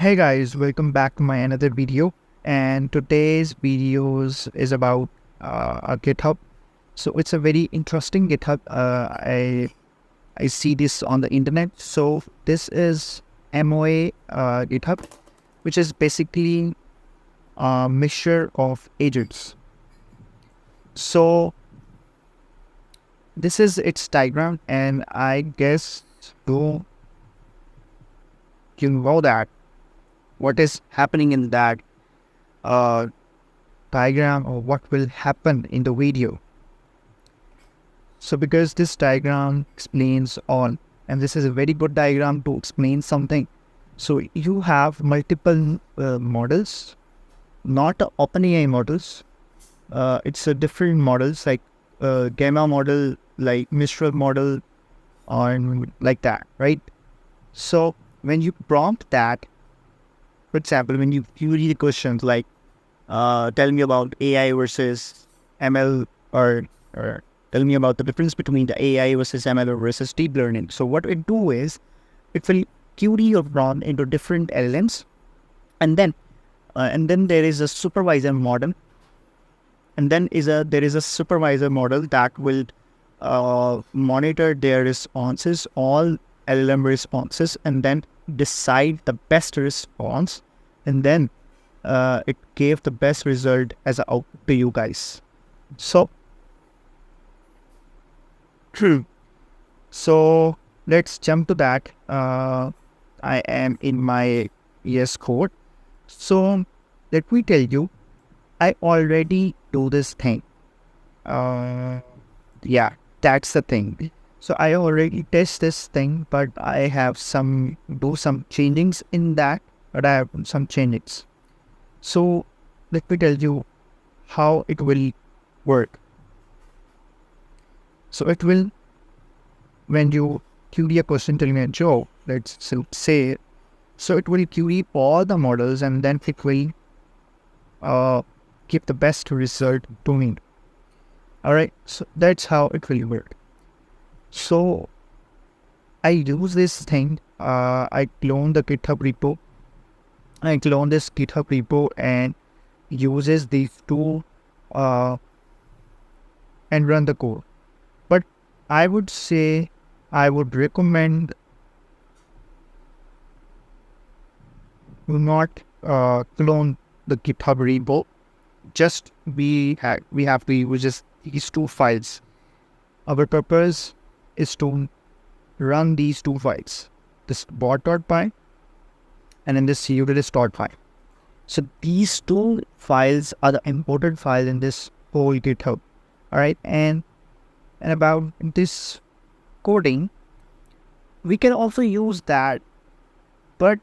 Hey guys, welcome back to my another video. And today's videos is about a GitHub. So it's a very interesting GitHub. I see this on the internet. So this is MOA GitHub, which is basically a mixture of agents. So this is its diagram, and I guess you know that what is happening in that uh, diagram or what will happen in the video. So because this diagram explains all, and this is a very good diagram to explain something. So you have multiple models, not OpenAI models. It's a different models like Gamma model, like Mistral model, or like that, right? So when you prompt that, for example, when you query the questions like tell me about AI versus ML, or tell me about the difference between the AI versus ML or versus deep learning. So what it do is it will query your prompt into different LLMs, and then there is a supervisor model, and then there is a supervisor model that will monitor their responses, all LLM responses, and then decide the best response, and then it gave the best result as a output to you guys. So so let's jump to that. I am in my ES code. So let me tell you, I already do this thing. Yeah, that's the thing. So I already test this thing, but I have some changings in that, but I have some changes. So let me tell you how it will work. So it will, when you query a question telling me a joke, let's say, so it will query all the models, and then it will give the best result to me. All right, so that's how it will work. So I use this thing. I clone the GitHub repo. I clone this GitHub repo and uses these two and run the code. But I would say I would recommend not clone the GitHub repo. Just we have to use just these two files. Our purpose is to run these two files, this bot.py and then this utilist.py. So these two files are the important files in this whole GitHub. All right, and about this coding, we can also use that, but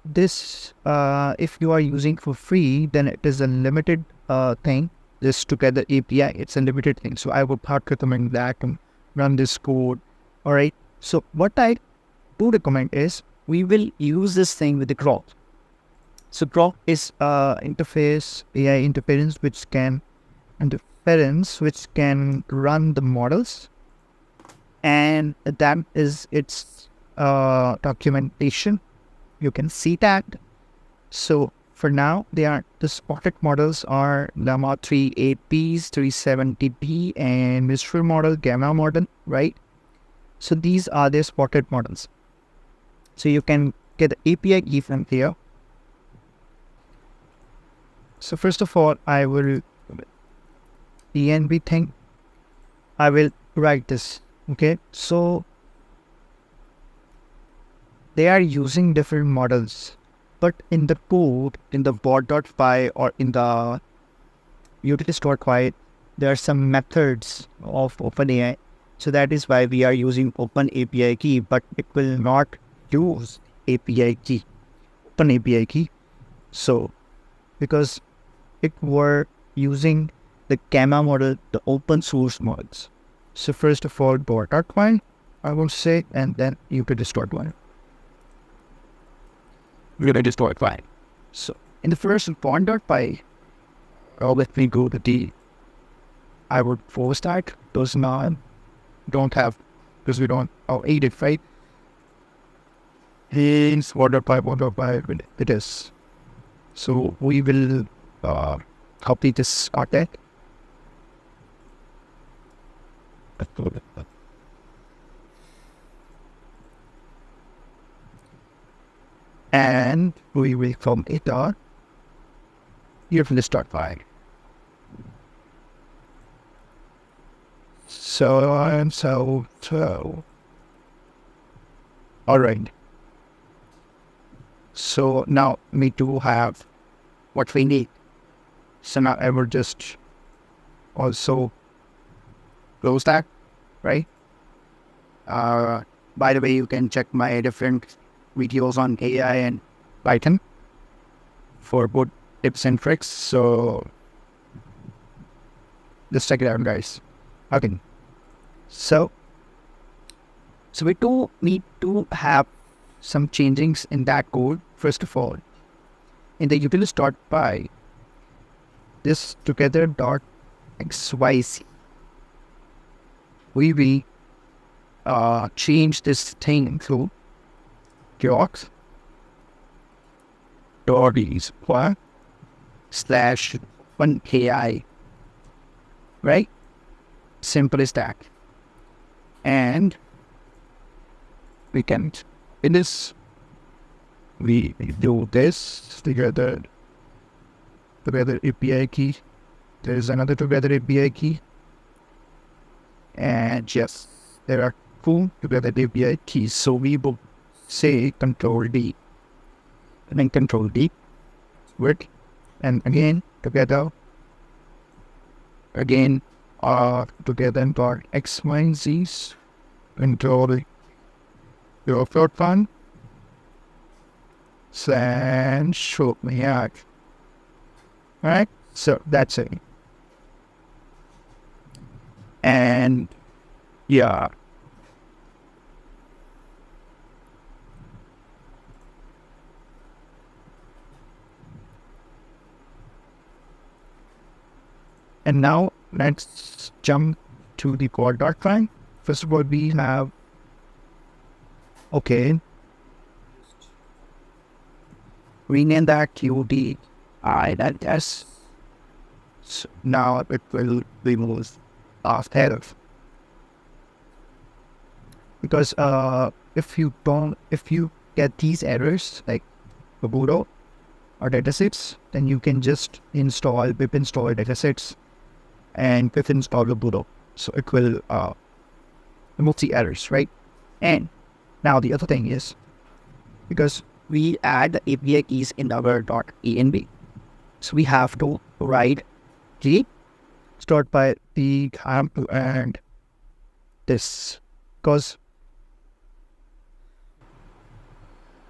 this if you are using for free, then it is a limited thing. This together API, it's a limited thing. So I would not recommend that to run this code. All right. So what I do recommend is we will use this thing with the Groq. So Groq is interface AI interference which can run the models, and that is its documentation. You can see that. So for now, the spotted models are Llama 38Ps, 370p, and Mistral model, Gamma model, right? So these are their spotted models. So you can get the API key from here. So first of all, I will env thing. I will write this. Okay, so they are using different models, but in the code, in the bot.py or in the utilist.py, there are some methods of OpenAI. So that is why we are using Open API key, but it will not use API key, Open API key. So because it were using the Gamma model, the open source models. So first of all, bot.py, I will say, and then utilist.py. Utilist.py. So in the first bot.py, let me go to the, I would force that, those now don't have, because we don't, 8 it, right? is what.py it is. So we will copy this content. And we will from it on here from this.py. So all right. So now we do have what we need. So now I will just also close that, right? By the way, you can check my different videos on AI and Python for both tips and tricks. So just check it out, guys. Okay. So we do need to have some changings in that code. First of all, in the utils.py, this together.xyz, we will change this thing to Groq /1 AI, right? Simple as that. And we can in this we do this together API key. There is another together API key, and yes, there are two together API keys. So we will say Control D and then Control D work, and again together together dot x y and z's Control your third one and show me out. Alright, so that's it. And yeah. And now let's jump to the core.py. First of all, we have rename that QDI that S. So now it will remove header. Because if you get these errors like Ubuntu or datasets, then you can just pip install datasets and pip install Ubuntu. So it will remove the errors, right? And now the other thing is, because we add the API keys in our .env, so we have to write G start by the example and this, because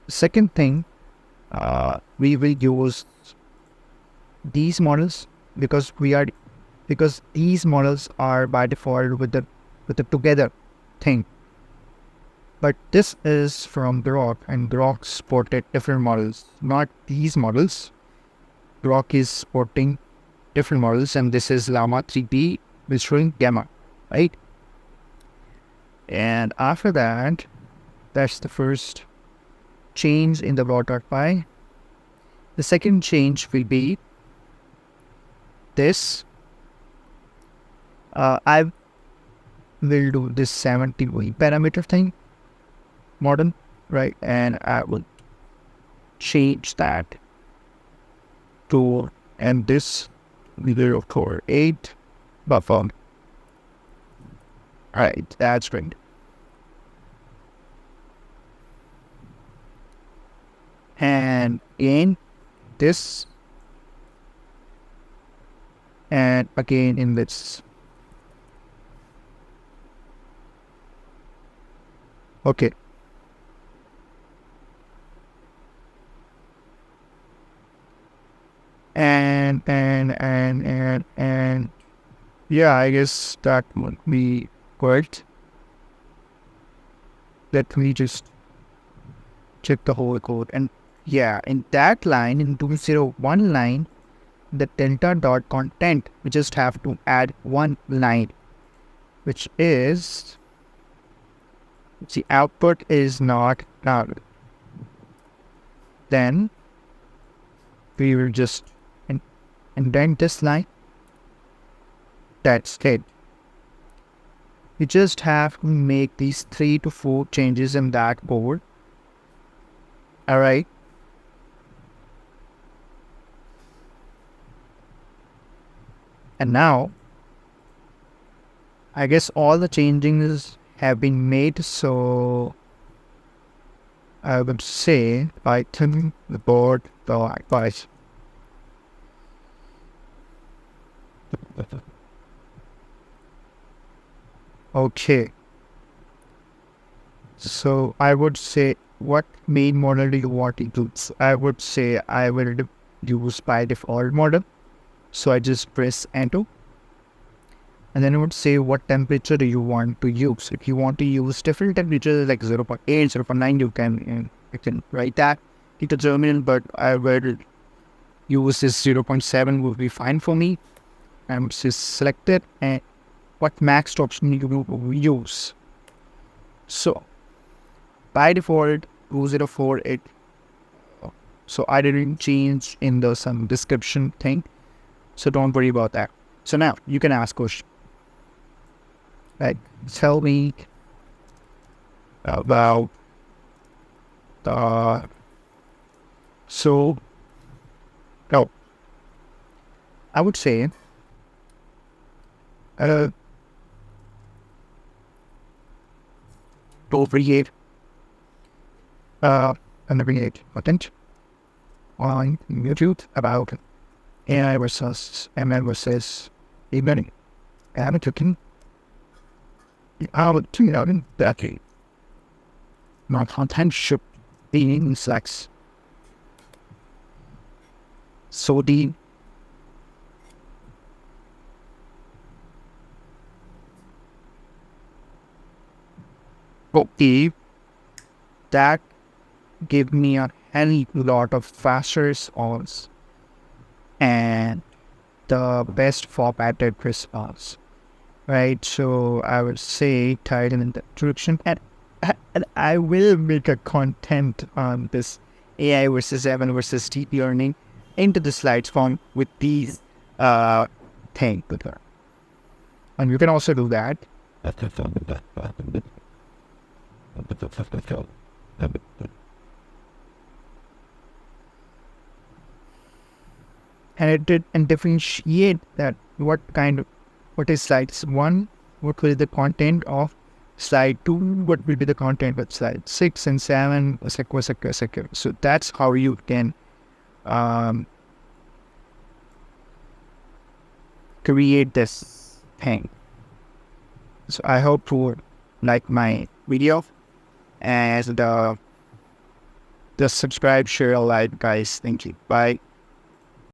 second thing, we will use these models because these models are by default with the together thing. But this is from Groq, and Groq supported different models, not these models. Groq is supporting different models, and this is Llama 3P with showing Gamma, right? And after that, that's the first change in the raw.py. The second change will be this. I will do this 70 parameter thing, modern, right? And I will change that to, and this leader of core 8 buffer. Right, that's great. And again this, and again in this. Okay. And yeah, I guess that would be correct. Let me just check the whole code. And yeah, in that line, in 201 line, the delta dot content, we just have to add one line, which is the output is not null. then we will just indent this line. That's it. We just have to make these 3 to 4 changes in that code. Alright. And now, I guess all the changes have been made, so I would say Python report the advice. Okay. So I would say, what main model do you want to use? I would say I will use by default model. So I just press enter. And then I would say, what temperature do you want to use? If you want to use different temperatures like 0.8, 0.9, you can write that in the terminal, but I will use this 0.7 would be fine for me. I'm just selected, and what max option you will use. So by default 2048. So I didn't change in the some description thing. So don't worry about that. So now you can ask question. Like, tell me about the I would say to create content on YouTube about AI versus ML versus deep learning. And cooking. I would tune out in that case. My content should be in sex. So the okay, that gave me a hell lot of faster response and the best formatted response. Right, so I would say title in the introduction, and I will make a content on this AI versus ML versus deep learning into the slides form with these things. And you can also do that. And it did and differentiate that what is slides 1, what will be the content of slide 2, what will be the content of slide 6 and 7, etc. So that's how you can create this thing. So I hope you like my video, and just subscribe, share, like, guys. Thank you. Bye.